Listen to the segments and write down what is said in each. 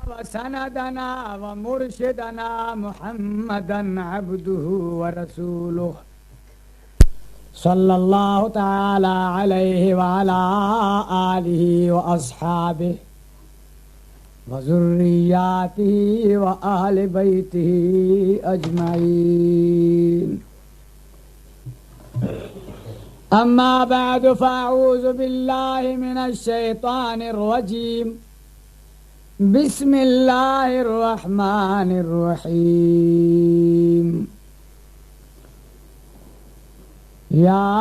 وسندنا ومرشدنا محمدا عبده ورسوله صلى الله تعالى عليه وعلى آله وأصحابه وذرياته وأهل بيته أجمعين. أما بعد فأعوذ بالله من الشيطان الرجيم. بسم الله الرحمن الرحيم. يا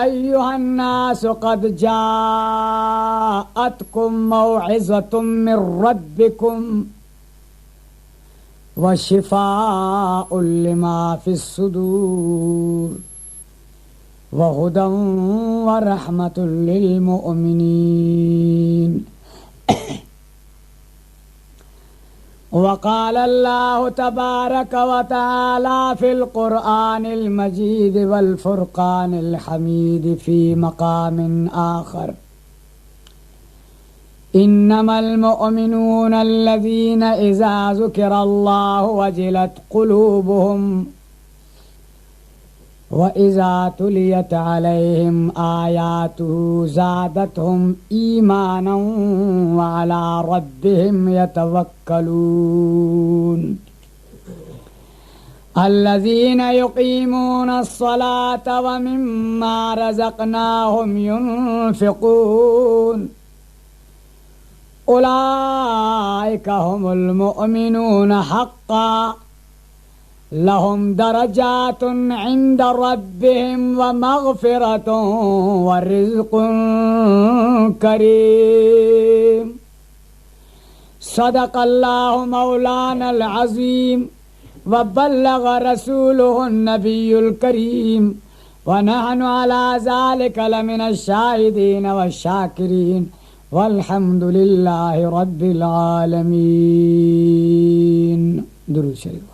أيها الناس قد جاءتكم موعظة من ربكم وشفاء لما في الصدور وهدى ورحمة للمؤمنين. وقال الله تبارك وتعالى في القرآن المجيد والفرقان الحميد في مقام آخر: إنما المؤمنون الذين إذا ذكر الله وجلت قلوبهم وإذا تليت عليهم آياته زادتهم إيمانا وعلى ربهم يتوكلون. الذين يقيمون الصلاة ومما رزقناهم ينفقون أولئك هم المؤمنون حقا لهم درجات عند ربهم ومغفرة ورزق كريم. صدق الله مولانا العظيم وبلغ رسوله النبي الكريم ونحن على ذلك لمن الشاهدين والشاكرين والحمد لله رب العالمين. درود شریف.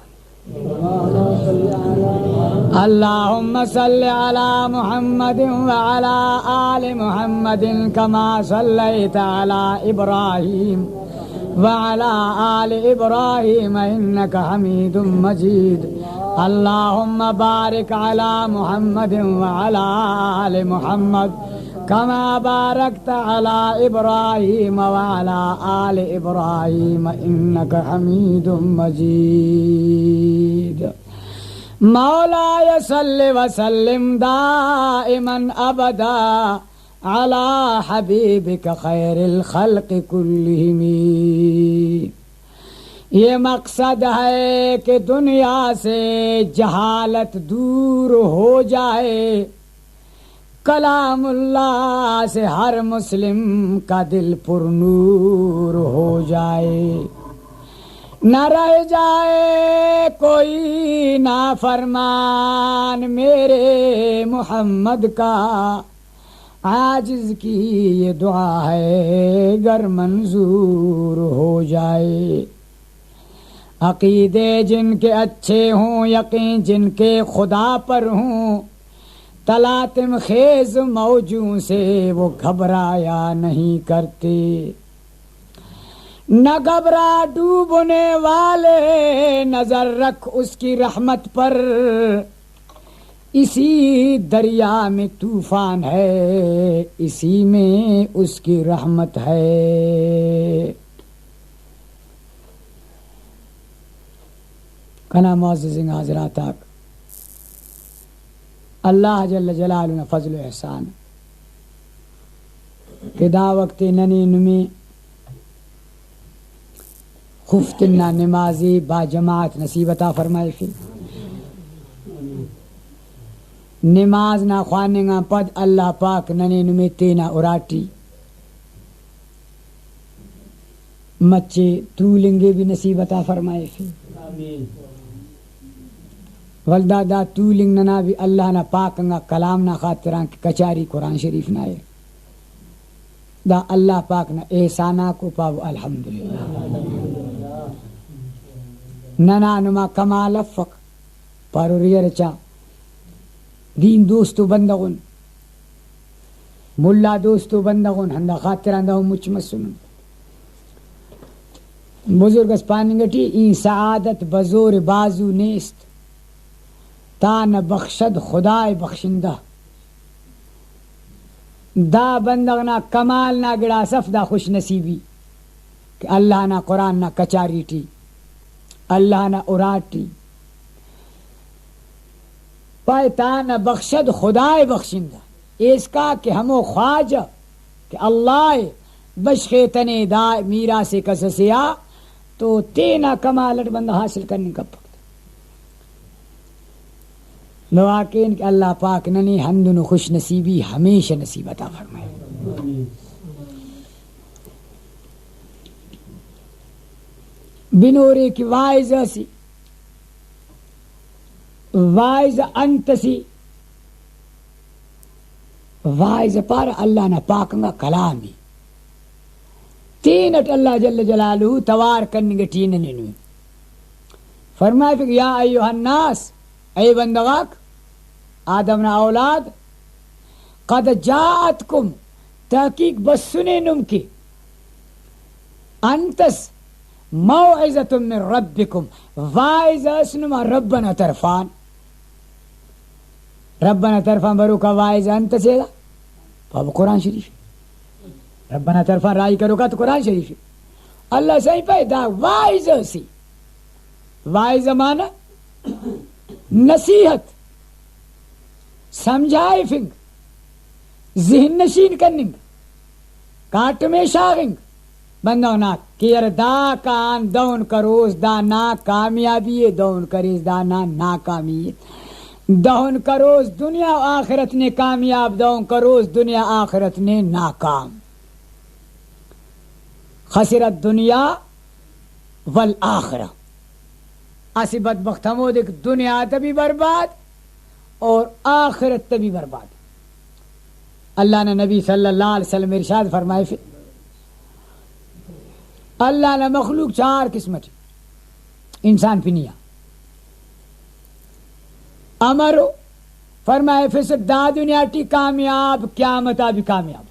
اللهم صل على محمد وعلى آل محمد كما صليت على إبراهيم وعلى آل إبراهيم إنك حميد مجيد. اللهم بارك على محمد وعلى آل محمد كما باركت على إبراهيم وعلى آل إبراهيم إنك حميد مجيد. مولاي صل وسلم دائما أبدا على حبيبك خير الخلق كلهم. یہ مقصد ہے کہ دنیا سے جہالت دور ہو جائے، کلام اللہ سے ہر مسلم کا دل پر نور ہو جائے، نہ رہ جائے کوئی نافرمان میرے محمد کا. عاجز کی یہ دعا ہے گر منظور ہو جائے. عقیدے جن کے اچھے ہوں، یقین جن کے خدا پر ہوں، تلاطم خیز موجوں سے وہ گھبرایا نہیں کرتے. نہ گھبرا ڈوبنے والے، نظر رکھ اس کی رحمت پر. اسی دریا میں طوفان ہے، اسی میں اس کی رحمت ہے. کنا معززین حضرات، اللہ جل جلالہ نے فضل و احسان کہ دا وقت ننی نمی خفتنا نمازی با جماعت نصیب عطا فرمائے. فی نماز نہ خوانے گا پد اللہ پاک ننی نمی تینا اراٹی مچے تولنگے بھی نصیب عطا فرمائے. فی ولدہ دا تولنگ ننا بھی اللہ نہ پاک نہ کلام نہ خاطران کی کچاری قرآن شریف نہ ہے. دا اللہ پاک نہ احسانہ کو پاو الحمدللہ. ننا نما کمال فق پاروری رچا دین دوستو بندگون ملا دوستو بندگون ہندا خاطران دا مچ مسنن بزرگ اس پاننگٹی این سعادت بزور بازو نیست تا نہ بخشد خدای بخشندہ. دا بندغ نہ کمال نہ گڑا صف دا خوش نصیبی کہ اللہ نہ قرآن نہ کچاری ٹی اللہ نہ اراٹی پائے تا نہ بخشد خدای بخشندہ. اس کا کہ ہمو خواجہ کہ اللہ بشخیتنے دا میرا سے کسسیا تو تینا کمالت بندہ حاصل کرنے کا پکتا. نواقین کہ اللہ پاک ننی حمدن خوش نصیبی ہمیشہ نصیب عطا فرمائے. بنورے کی وائز سی وائز انت سی وائز پار اللہ نہ پاکنگا کلامی تینٹ اللہ جل جلالہ توار کرنگا تین ننوی فرمائے کہ یا ایوہ الناس اے بندگاک آدم نا اولاد قد جاءتکم تحقیق بس سنے نم کی انتس موعظت من ربکم وائز اسنما ربنا طرفان ربنا طرفان برو کا وائز انت سے دا بابا قرآن شریف ربنا طرفان رائی کرو کا تو قرآن شریف اللہ صحیح پہ دا وائز سی وائز مانا نصیحت سمجھائے فنگ ذہن نشین کرنگ کاٹ میں شاغنگ بندہ نا کیر دا کان دون کروز دا نا کامیابی دون کریز دا نا ناکامی دون کروز دنیا آخرت نے کامیاب دون کروز دنیا آخرت نے ناکام خسرت دنیا والآخرہ اسی بدبخت ہمو دیکھ دنیا تبھی برباد اور آخرت تبھی برباد. اللہ نے نبی صلی اللہ علیہ وسلم ارشاد فرمائے پھر اللہ نے مخلوق چار قسمت انسان پنیا امرو فرمائے پھر دا دنیا ٹی کامیاب قیامت بھی کامیاب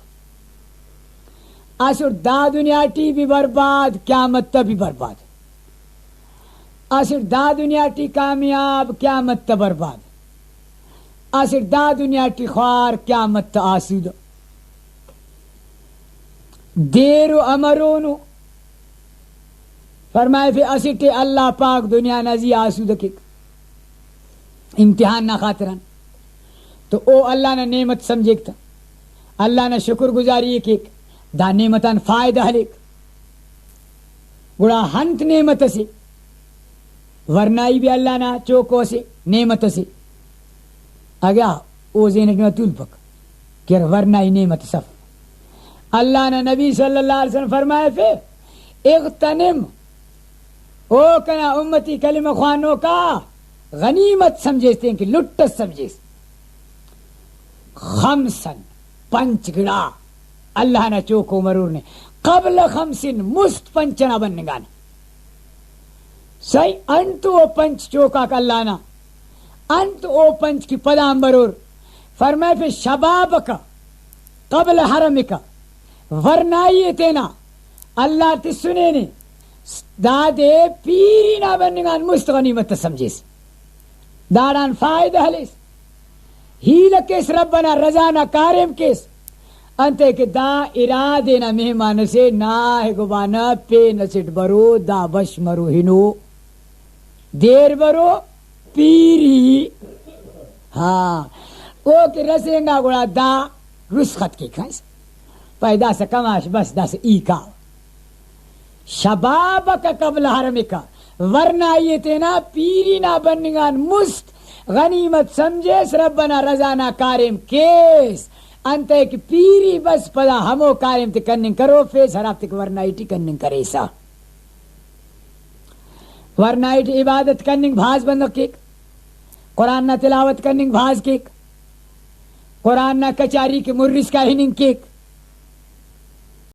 اسر دا دنیا ٹی بھی برباد قیامت بھی برباد اسر دا دنیا ٹی کامیاب قیامت برباد اسر دا دنیا ٹی خوار قیامت آسود دیرو امرونو فرمائے پھر اسر ٹی اللہ پاک دنیا نزی آسود کی امتحان نہ خاطران تو او اللہ نے نعمت سمجھتا اللہ نے شکر گزاری ایک دا نعمتان فائدہ ہلیک گڑا ہنت نعمت سے ورنائی بھی اللہ نے چوکو سے نعمت سے اگیا او زینت میں طول پک کہ ورنائی نعمت صف اللہ نے نبی صلی اللہ علیہ وسلم فرمائے پھر اغتنم او کنا امتی کلمہ خوانوں کا غنیمت سمجھتے ہیں کہ لٹت سمجھیس خمسن پنچ گڑا اللہ نے چوکو مرور نے قبل خمسن مست پنچنا بنگانا صحیح انتو او پنچ چوکا کا اللہ نا انتو او پنچ کی پدام برور فرمائے پھر شباب کا قبل حرم کا ورنائی تینا اللہ تی سنے نے دادے پیری نا بنگان مست غنیمت سمجھیس داران فائدہ حلیس ہیل کیس ربنا رضانا کارم کیس انتے کہ دا ارادے نا مہمان سے نا ہے گبانا پے نسٹ برو دا بش مرو ہنو دیر برو پیری ہاں او کہ رسینگا گوڑا دا رسخت کی کھائیس پای دا سا کماش بس دا سا ایکا شباب کا قبل حرم کا ورنہ یہ تینا پیری نہ بنگان مست غنیمت سمجھیس ربنا رضانا کارم کیس انت ایک پیری بس پدا ہمو کارم تے کننگ کرو فیس حراب تک ورنائی ٹی کننگ کرے سا ورنائی ٹی عبادت کننگ بھاز بندق کیک قرآن نہ تلاوت کننگ بھاز کیک قرآن نہ کچاری کے مرس کا ہننگ کیک